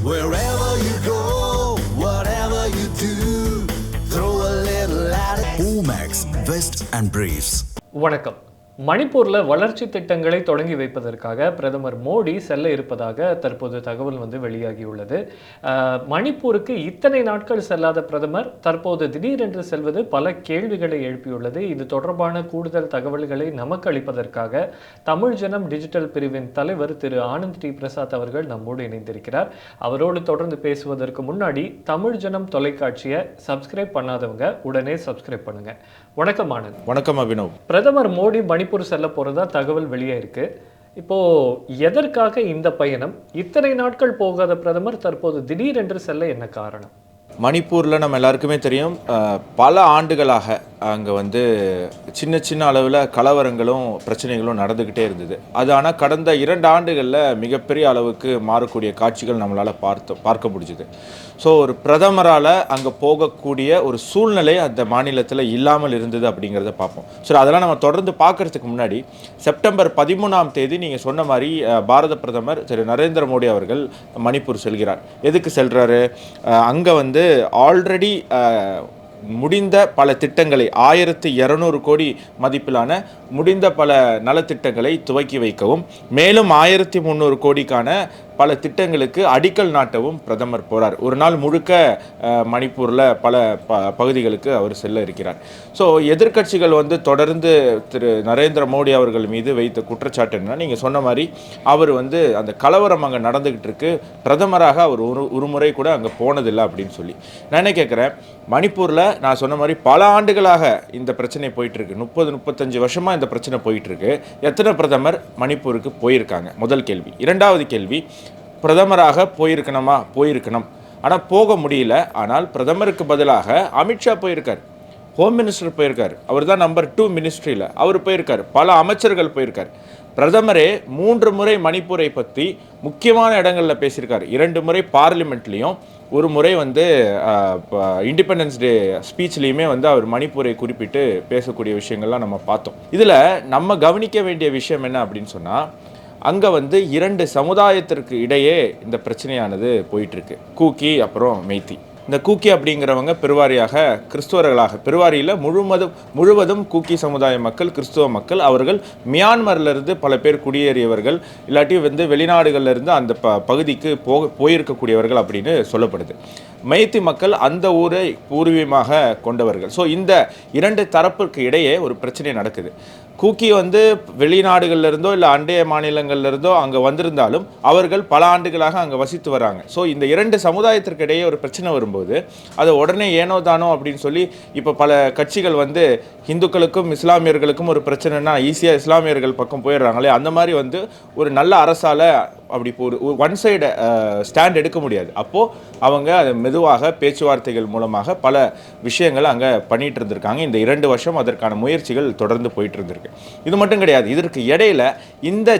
Wherever you go, whatever you do, throw a little at it. Omax, Vest and Briefs. வணக்கம். மணிப்பூரில் வளர்ச்சி திட்டங்களை தொடங்கி வைப்பதற்காக பிரதமர் மோடி செல்ல இருப்பதாக தற்போது தகவல் வெளியாகியுள்ளது. மணிப்பூருக்கு இத்தனை நாட்கள் செல்லாத பிரதமர் தற்போது திடீரென்று செல்வது பல கேள்விகளை எழுப்பியுள்ளது. இது தொடர்பான கூடுதல் தகவல்களை நமக்கு அளிப்பதற்காக தமிழ் ஜனம் டிஜிட்டல் பிரிவின் தலைவர் திரு ஆனந்த் டி பிரசாத் அவர்கள் நம்மோடு இணைந்திருக்கிறார். அவரோடு தொடர்ந்து பேசுவதற்கு முன்னாடி தமிழ் ஜனம் தொலைக்காட்சியை சப்ஸ்கிரைப் பண்ணாதவங்க உடனே சப்ஸ்கிரைப் பண்ணுங்க. வணக்கம் ஆனந்த். வணக்கம் அபினவ். பிரதமர் மோடி மணிப்பூர் செல்ல போறதா தகவல் வெளியே இருக்கு. இப்போ எதற்காக இந்த பயணம்? இத்தனை நாட்கள் போகாத பிரதமர் தற்போது திடீரென்று செல்ல என்ன காரணம்? மணிப்பூரில் நம்ம எல்லாருக்குமே தெரியும், பல ஆண்டுகளாக அங்கே சின்ன சின்ன அளவில் கலவரங்களும் பிரச்சனைகளும் நடந்துக்கிட்டே இருந்தது. அது ஆனால் கடந்த 2 ஆண்டுகளில் மிகப்பெரிய அளவுக்கு மாறக்கூடிய காட்சிகள் நம்மளால் பார்க்க முடிஞ்சுது. ஸோ ஒரு பிரதமரால் அங்கே போகக்கூடிய ஒரு சூழ்நிலை அந்த மாநிலத்தில் இல்லாமல் இருந்தது அப்படிங்கிறத பார்ப்போம். ஸோ அதெல்லாம் நம்ம தொடர்ந்து பார்க்குறதுக்கு முன்னாடி செப்டம்பர் 13ஆம் தேதி நீங்கள் சொன்ன மாதிரி பாரத பிரதமர் திரு நரேந்திர மோடி அவர்கள் மணிப்பூர் செல்கிறார். எதுக்கு செல்கிறாரு? அங்கே ஆல்ரெடி முடிந்த பல திட்டங்களை 1200 கோடி மதிப்பிலான முடிந்த பல நலத்திட்டங்களை துவக்கி வைக்கவும், மேலும் 1300 கோடிக்கான பல திட்டங்களுக்கு அடிக்கல் நாட்டவும் பிரதமர் போகிறார். ஒரு நாள் முழுக்க மணிப்பூரில் பல பகுதிகளுக்கு அவர் செல்ல இருக்கிறார். ஸோ எதிர்க்கட்சிகள் தொடர்ந்து திரு நரேந்திர மோடி அவர்கள் மீது வைத்த குற்றச்சாட்டு என்னன்னா, நீங்கள் சொன்ன மாதிரி அவர் அந்த கலவரம் அங்கே நடந்துக்கிட்டு இருக்கு, பிரதமராக அவர் ஒரு முறை கூட அங்கே போனதில்லை அப்படின்னு சொல்லி. நான் என்ன கேட்குறேன், மணிப்பூரில் நான் சொன்ன மாதிரி பல ஆண்டுகளாக இந்த பிரச்சனை போயிட்டுருக்கு. 30-35 வருஷமாக இந்த பிரச்சனை போயிட்டுருக்கு. எத்தனை பிரதமர் மணிப்பூருக்கு போயிருக்காங்க? முதல் கேள்வி. இரண்டாவது கேள்வி, பிரதமராக போயிருக்கணும், ஆனால் போக முடியல. ஆனால் பிரதமருக்கு பதிலாக அமித்ஷா போயிருக்கார், ஹோம் மினிஸ்டர் போயிருக்கார், அவர் தான் நம்பர் 2 மினிஸ்ட்ரியில் அவர் போயிருக்கார், பல அமைச்சர்கள் போயிருக்கார். பிரதமரே 3 முறை மணிப்பூரை பற்றி முக்கியமான இடங்களில் பேசியிருக்கார். 2 முறை பார்லிமெண்ட்லேயும், ஒரு முறை இண்டிபெண்டன்ஸ் டே ஸ்பீச்லேயுமே அவர் மணிப்பூரை குறிப்பிட்டு பேசக்கூடிய விஷயங்கள்லாம் நம்ம பார்த்தோம். இதில் நம்ம கவனிக்க வேண்டிய விஷயம் என்ன அப்படின்னு சொன்னால், அங்கே 2 சமுதாயத்திற்கு இடையே இந்த பிரச்சனையானது போயிட்டுருக்கு. கூக்கி அப்புறம் மெய்த்தி. இந்த கூக்கி அப்படிங்கிறவங்க பெருவாரியாக கிறிஸ்துவர்களாக, பெருவாரியில் முழுவதும் கூக்கி சமுதாய மக்கள் கிறிஸ்துவ மக்கள். அவர்கள் மியான்மர்லேருந்து பல பேர் குடியேறியவர்கள், இல்லாட்டி வெளிநாடுகள்லேருந்து அந்த பகுதிக்கு போயிருக்கக்கூடியவர்கள் அப்படின்னு சொல்லப்படுது. மெய்த்தி மக்கள் அந்த ஊரை பூர்வீகமாக கொண்டவர்கள். ஸோ இந்த 2 தரப்புக்கு இடையே ஒரு பிரச்சனை நடக்குது. கூக்கி வெளிநாடுகளில் இருந்தோ இல்லை அண்டைய மாநிலங்களில் இருந்தோ அங்கே வந்திருந்தாலும் அவர்கள் பல ஆண்டுகளாக அங்கே வசித்து வராங்க. ஸோ இந்த 2 சமுதாயத்திற்கு இடையே ஒரு பிரச்சனை வரும்போது அதை உடனே ஏனோ தானோ அப்படின்னு சொல்லி இப்போ பல கட்சிகள் இந்துக்களுக்கும் இஸ்லாமியர்களுக்கும் ஒரு பிரச்சனைனா ஈஸியாக இஸ்லாமியர்கள் பக்கம் போயிடுறாங்களே, அந்த மாதிரி ஒரு நல்ல அரசால் அப்படி ஒரு ஒன் சைடு ஸ்டாண்ட் எடுக்க முடியாது. அப்போது அவங்க அதை மெதுவாக பேச்சுவார்த்தைகள் மூலமாக பல விஷயங்கள் அங்கே பண்ணிகிட்டு இருந்திருக்காங்க. இந்த 2 வருஷம் அதற்கான முயற்சிகள் தொடர்ந்து போயிட்டு இருந்திருக்கு. இது மட்டும் கிடையாது, இதற்கு இடையில இந்த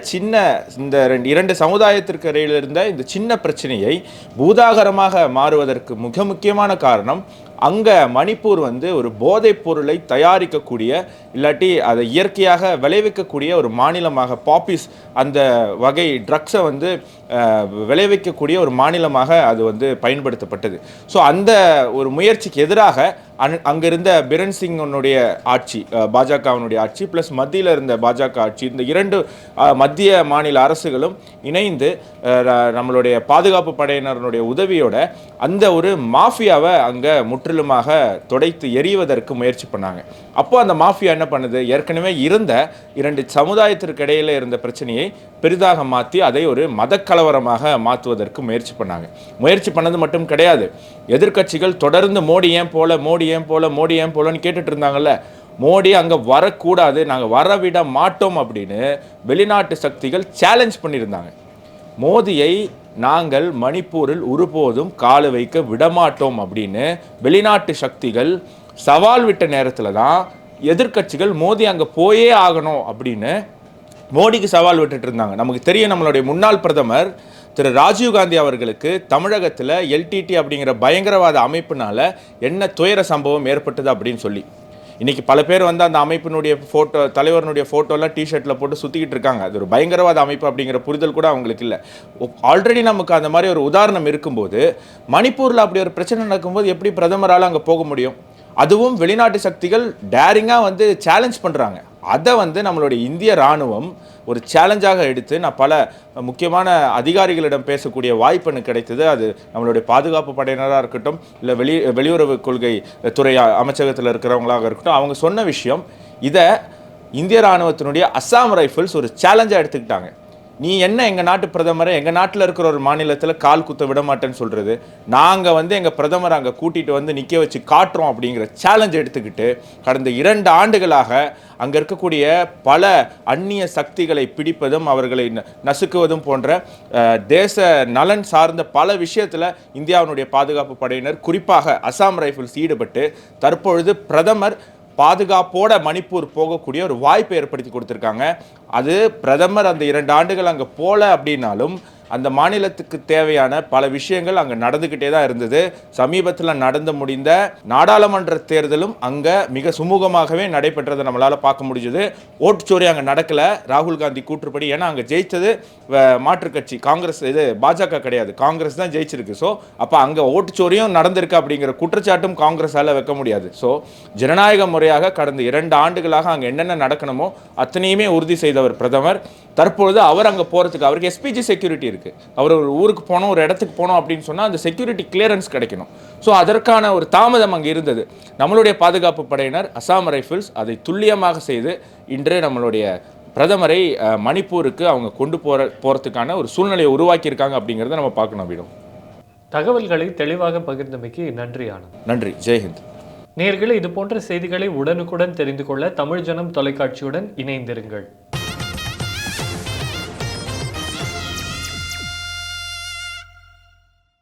2 சமுதாயத்திற்கு இடையில இருந்த இந்த சின்ன பிரச்சனையை பூதாகரமாக மாறுவதற்கு மிக முக்கியமான காரணம், அங்கே மணிப்பூர் ஒரு போதைப் பொருளை தயாரிக்கக்கூடிய இல்லாட்டி அதை இயற்கையாக விளைவிக்கக்கூடிய ஒரு மாநிலமாக, பாப்பிஸ் அந்த வகை ட்ரக்ஸை விளைவிக்கக்கூடிய ஒரு மாநிலமாக அது பயன்படுத்தப்பட்டது. ஸோ அந்த ஒரு முயற்சிக்கு எதிராக அங்கிருந்த பிரன் சிங்கனுடைய ஆட்சி, பாஜகவினுடைய ஆட்சி ப்ளஸ் மத்தியில் இருந்த பாஜக ஆட்சி, இந்த 2 மத்திய மாநில அரசுகளும் இணைந்து நம்மளுடைய பாதுகாப்பு படையினருடைய உதவியோட அந்த ஒரு மாஃபியாவை அங்கே முற்றிலுமாக துடைத்து எறிவதற்கு முயற்சி பண்ணாங்க. அப்போ அந்த மாஃபியா என்ன பண்ணுது, ஏற்கனவே இருந்த 2 சமுதாயத்திற்கு இடையில இருந்த பிரச்சனையை பெரிதாக மாற்றி அதை ஒரு மதக்கலவரமாக மாற்றுவதற்கு முயற்சி பண்ணாங்க. முயற்சி பண்ணது மட்டும் கிடையாது, எதிர்க்கட்சிகள் தொடர்ந்து மோடி ஏன் போலன்னு கேட்டுட்டு இருந்தாங்கல்ல. மோடி அங்கே வரக்கூடாது, நாங்கள் வரவிட மாட்டோம் அப்படின்னு வெளிநாட்டு சக்திகள் சேலஞ்ச் பண்ணியிருந்தாங்க. மோடியை நாங்கள் மணிப்பூரில் ஒருபோதும் காலை வைக்க விடமாட்டோம் அப்படின்னு வெளிநாட்டு சக்திகள் சவால் விட்ட நேரத்தில் தான் எதிர்க்கட்சிகள் மோடி அங்கே போயே ஆகணும் அப்படின்னு மோடிக்கு சவால் விட்டுட்டு இருந்தாங்க. நமக்கு தெரியும், நம்மளுடைய முன்னாள் பிரதமர் திரு ராஜீவ்காந்தி அவர்களுக்கு தமிழகத்தில் எல்டிடி அப்படிங்கிற பயங்கரவாத அமைப்பினால என்ன துயர சம்பவம் ஏற்பட்டது அப்படின்னு சொல்லி. இன்னைக்கு பல பேர் வந்து அந்த அமைப்பினுடைய ஃபோட்டோ, தலைவருடைய ஃபோட்டோலாம் டிஷர்ட்டில் போட்டு சுற்றிக்கிட்டு இருக்காங்க. அது ஒரு பயங்கரவாத அமைப்பு அப்படிங்கிற புரிதல் கூட அவங்களுக்கு இல்லை. ஆல்ரெடி நமக்கு அந்த மாதிரி ஒரு உதாரணம் இருக்கும்போது, மணிப்பூரில் அப்படி ஒரு பிரச்சனை நடக்கும்போது எப்படி பிரதமரால் அங்கே போக முடியும்? அதுவும் வெளிநாட்டு சக்திகள் டேரிங்காக வந்து சேலஞ்ச் பண்ணுறாங்க. அதை வந்து நம்மளுடைய இந்திய இராணுவம் ஒரு சேலஞ்சாக எடுத்து, நான் பல முக்கியமான அதிகாரிகளிடம் பேசக்கூடிய வாய்ப்பு எனக்கு கிடைத்தது. அது நம்மளுடைய பாதுகாப்பு படையினராக இருக்கட்டும், இல்லை வெளியுறவு கொள்கை துறை அமைச்சகத்தில் இருக்கிறவங்களாக இருக்கட்டும், அவங்க சொன்ன விஷயம், இதை இந்திய இராணுவத்தினுடைய அஸ்ஸாம் ரைஃபிள்ஸ் ஒரு சேலஞ்சாக எடுத்துக்கிட்டாங்க. நீ என்ன எங்கள் நாட்டு பிரதமரை எங்கள் நாட்டில் இருக்கிற ஒரு மாநிலத்தில் கால் குத்த விட மாட்டேன்னு சொல்கிறது, நாங்கள் வந்து எங்கள் பிரதமரை அங்கே கூட்டிகிட்டு வந்து நிற்க வச்சு காட்டுறோம் அப்படிங்கிற சேலஞ்ச் எடுத்துக்கிட்டு கடந்த 2 ஆண்டுகளாக அங்கே இருக்கக்கூடிய பல அந்நிய சக்திகளை பிடிப்பதும் அவர்களை நசுக்குவதும் போன்ற தேச நலன் சார்ந்த பல விஷயத்தில் இந்தியாவினுடைய பாதுகாப்பு படையினர், குறிப்பாக அஸ்ஸாம் ரைஃபிள்ஸ் ஈடுபட்டு தற்பொழுது பிரதமர் பாதுகாப்போட மணிப்பூர் போகக்கூடிய ஒரு வாய்ப்பை ஏற்படுத்தி கொடுத்துருக்காங்க. அது பிரதமர் அந்த 2 ஆண்டுகள் அங்கே போல அப்படின்னாலும் அந்த மாநிலத்துக்கு தேவையான பல விஷயங்கள் அங்கே நடந்துக்கிட்டே தான் இருந்தது. சமீபத்தில் நடந்து முடிந்த நாடாளுமன்ற தேர்தலும் அங்கே மிக சுமூகமாகவே நடைபெற்றதை நம்மளால் பார்க்க முடிஞ்சது. ஓட்டுச்சோரி அங்கே நடக்கலை, ராகுல் காந்தி கூற்றுப்படி. ஏன்னா அங்கே ஜெயித்தது மாற்றுக் கட்சி காங்கிரஸ், இது பாஜக கிடையாது, காங்கிரஸ் தான் ஜெயிச்சிருக்கு. ஸோ அப்போ அங்கே ஓட்டுச்சோரியும் நடந்திருக்கு அப்படிங்கிற குற்றச்சாட்டும் காங்கிரஸால் வைக்க முடியாது. ஸோ ஜனநாயக முறையாக கடந்த 2 ஆண்டுகளாக அங்கே என்னென்ன நடக்கணுமோ அத்தனையுமே உறுதி செய்தவர் பிரதமர். தற்பொழுது அவர் அங்கே போகிறதுக்கு அவருக்கு எஸ்பிஜி செக்யூரிட்டி இருக்குது. அவர் ஒரு ஊருக்கு போனோம், ஒரு இடத்துக்கு போனோம் அப்படின்னு சொன்னால் அந்த செக்யூரிட்டி கிளியரன்ஸ் கிடைக்கணும். ஸோ அதற்கான ஒரு தாமதம் அங்கே இருந்தது. நம்மளுடைய பாதுகாப்பு படையினர் அஸ்ஸாம் ரைஃபிள்ஸ் அதை துல்லியமாக செய்து இன்று நம்மளுடைய பிரதமரை மணிப்பூருக்கு அவங்க கொண்டு போகிறதுக்கான ஒரு சூழ்நிலையை உருவாக்கியிருக்காங்க அப்படிங்கிறத நம்ம பார்க்கணும். விடும் தகவல்களை தெளிவாக பகிர்ந்தமைக்கு நன்றி ஆனந்த். நன்றி. ஜெய்ஹிந்த். நேயர்களே, இது போன்ற செய்திகளை உடனுக்குடன் தெரிந்து கொள்ள தமிழ் ஜனம் தொலைக்காட்சியுடன் இணைந்திருங்கள்.